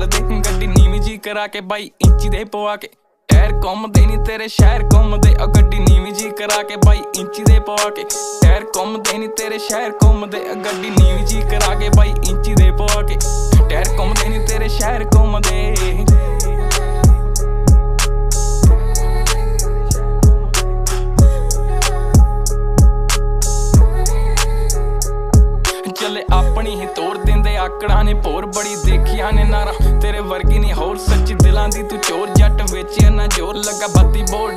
ਚੱਲਦੇ ਗੱਡੀ ਨੀਵੀਂ ਜੀ ਕਰਾ ਕੇ 22 ਇੰਚੀ ਦੇ ਪਵਾ ਕੇ ਟਾਇਰ ਘੁੰਮਦੇ ਨੀ ਤੇਰੇ ਸ਼ਹਿਰ ਘੁੰਮਦੇ ਆ ਗੱਡੀ ਨੀਵੀਂ ਜੀ ਕਰਾ ਕੇ 22 ਇੰਚੀ ਦੇ ਪਵਾ ਕੇ ਟਾਇਰ ਘੁੰਮਦੇ ਨੀ ਤੇਰੇ ਸ਼ਹਿਰ ਘੁੰਮਦੇ ਆ ਗੱਡੀ ਨੀਵੀਂ ਜੀ ਕਰਾ ਕੇ 22 ਇੰਚੀ ਦੇ ਪਵਾ ਕੇ ਟਾਇਰ ਘੁੰਮਦੇ ਨੀ ਤੇਰੇ ਸ਼ਹਿਰ ਘੁੰਮਦੇ ਚੱਲੇ ਆਪਣੀ ਹੀ ਤੋੜ ਦਿੰਦੇ ਆਕੜਾਂ ਨੇ ਭੋਰ ਬੜੀ ਦੇਖੀਆਂ ਨੇ ਨਾਰਾ ਤੇਰੇ ਵਰਗੀ ਨਹੀਂ ਹੋਰ ਸੱਚੀ ਦਿਲਾਂ ਦੀ ਤੂੰ ਚੋਰ ਜੱਟ ਵੇਚਿਆ ਨਾ ਜੋਰ ਲੱਗਾ ਬੱਤੀ ਬੋਰਡ